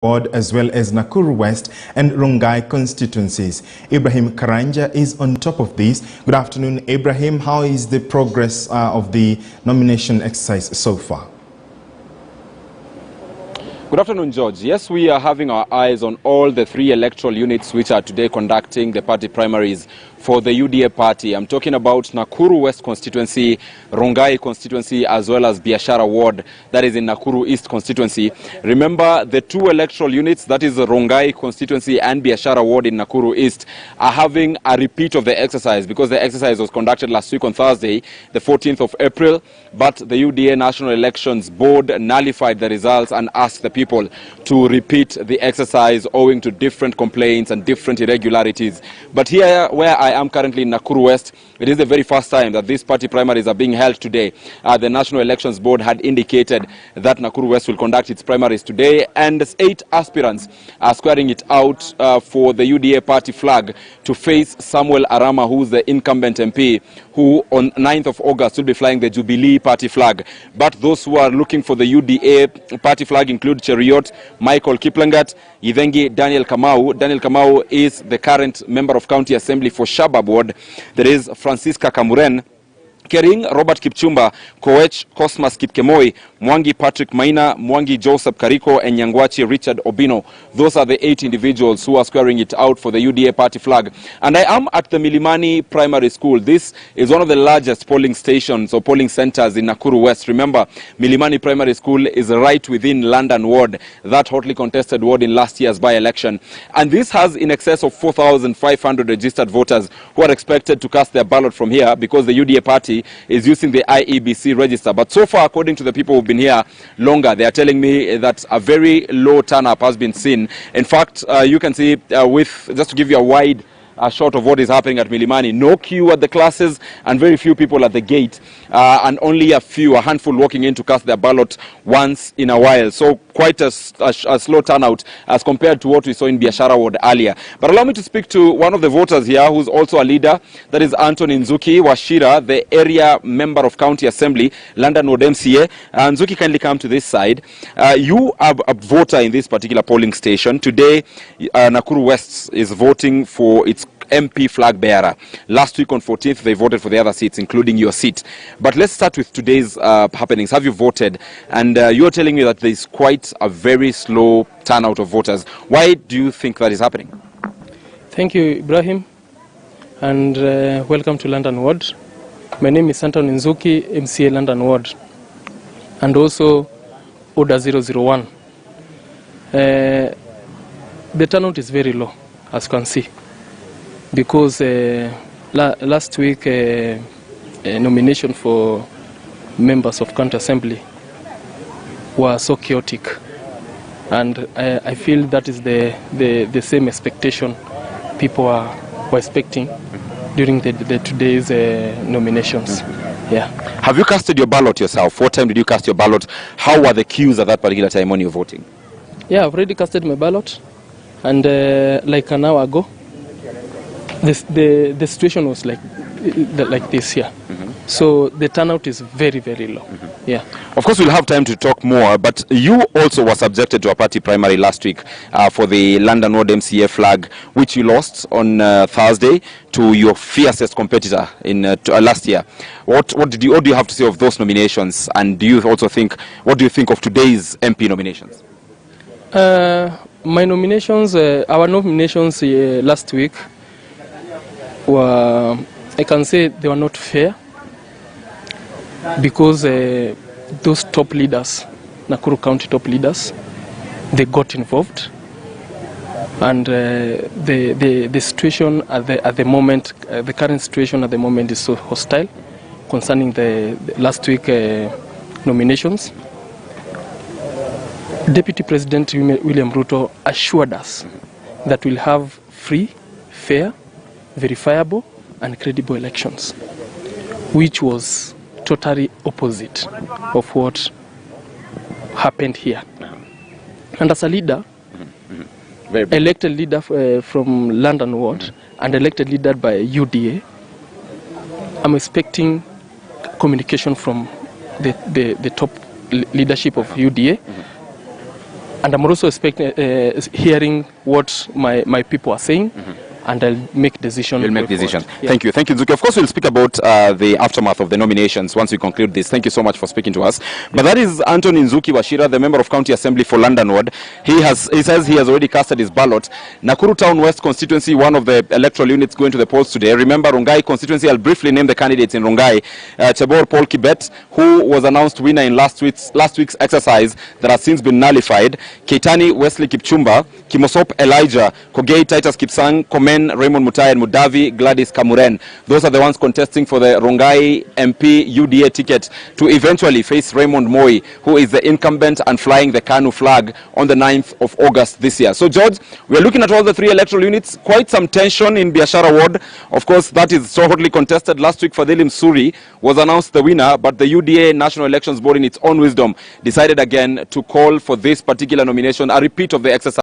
Ward as well as Nakuru West and Rongai constituencies. Ibrahim Karanja is on top of this. Good afternoon, Ibrahim. How is the progress of the nomination exercise so far? Good afternoon, George. Yes, we are having our eyes on all the 3 electoral units which are today conducting the party primaries for the UDA party. I'm talking about Nakuru West constituency, Rongai constituency, as well as Biashara Ward, that is in Nakuru East constituency. Remember, the 2 electoral units, that is the Rongai constituency and Biashara Ward in Nakuru East, are having a repeat of the exercise because the exercise was conducted last week on Thursday, the 14th of April, but the UDA National Elections Board nullified the results and asked the people to repeat the exercise owing to different complaints and different irregularities. But here, where I am currently in Nakuru West, it is the very first time that these party primaries are being held today. The National Elections Board had indicated that Nakuru West will conduct its primaries today, and 8 aspirants are squaring it out for the UDA party flag to face Samuel Arama, who is the incumbent MP, who on 9th of August will be flying the Jubilee party flag. But those who are looking for the UDA party flag include Cheriot, Michael Kiplangat, Ivengi, Daniel Kamau. Daniel Kamau is the current member of County Assembly for Shabab Ward. There is Francisca Kamuren, Kering, Robert Kipchumba, Koech, Cosmas Kipkemoi, Mwangi Patrick Maina, Mwangi Joseph Kariko, and Nyangwachi Richard Obino. Those are the 8 individuals who are squaring it out for the UDA party flag. And I am at the Milimani Primary School. This is one of the largest polling stations or polling centers in Nakuru West. Remember, Milimani Primary School is right within London Ward, that hotly contested ward in last year's by-election. And this has in excess of 4,500 registered voters who are expected to cast their ballot from here because the UDA party is using the IEBC register. But so far, according to the people who've been here longer, they are telling me that a very low turnout has been seen. In fact, you can see just to give you a wide shot of what is happening at Milimani, no queue at the classes and very few people at the gate, and only a handful walking in to cast their ballot once in a while. So quite a slow turnout as compared to what we saw in Biashara Ward earlier. But allow me to speak to one of the voters here who's also a leader. That is Anthony Nzuki Washira, the area member of County Assembly, London Ward MCA. Nzuki, kindly come to this side. You are a voter in this particular polling station. Today, Nakuru West is voting for its MP flag bearer. Last week on 14th, they voted for the other seats, including your seat. But let's start with today's happenings. Have you voted? And you're telling me that there's quite a very slow turnout of voters. Why do you think that is happening? Thank you, Ibrahim, and welcome to London Ward. My name is Anton Nzuki, MCA London Ward, and also Order 001. The turnout is very low, as you can see, because last week a nomination for members of County Assembly was so chaotic, and I feel that is the same expectation people were expecting during the today's nominations. Yeah. Have you casted your ballot yourself? What time did you cast your ballot? How were the queues at that particular time when you were voting? Yeah, I've already casted my ballot, and like an hour ago, the situation was like this here. So the turnout is very, very low. Yeah. Of course, we'll have time to talk more, but you also were subjected to a party primary last week for the London Ward MCA flag, which you lost on Thursday to your fiercest competitor in last year. What do you have to say of those nominations, and what do you think of today's MP nominations? My nominations, our nominations last week were, I can say they were not fair, because those top leaders, Nakuru County top leaders, they got involved, and the situation at the moment, the current situation at the moment is so hostile concerning the last week nominations. Deputy President William Ruto assured us that we'll have free, fair, verifiable and credible elections, which was totally opposite of what happened here. And as a leader, elected leader from London Ward and elected leader by UDA, I'm expecting communication from the top leadership of UDA And I'm also hearing what my people are saying. And I'll make decisions. You'll make decisions. Yeah. Thank you. Thank you, Nzuki. Of course, we'll speak about the aftermath of the nominations once we conclude this. Thank you so much for speaking to us. But that is Anthony Nzuki Wachira, the member of County Assembly for London Ward. He says he has already casted his ballot. Nakuru Town West constituency, one of the electoral units going to the polls today. Remember, Rongai constituency, I'll briefly name the candidates in Rongai. Chebor Paul Kibet, who was announced winner in last week's exercise that has since been nullified. Keitani Wesley Kipchumba, Kimosop Elijah, Kogei Titus Kipsang, Komen Raymond Mutai, and Mudavi Gladys Kamuren. Those are the ones contesting for the Rongai MP UDA ticket to eventually face Raymond Moi, who is the incumbent and flying the KANU flag on the 9th of August this year. So, George, we're looking at all the 3 electoral units. Quite some tension in Biashara Ward. Of course, that is so hotly contested. Last week, Fadhili Msuri was announced the winner, but the UDA National Elections Board, in its own wisdom, decided again to call for this particular nomination, a repeat of the exercise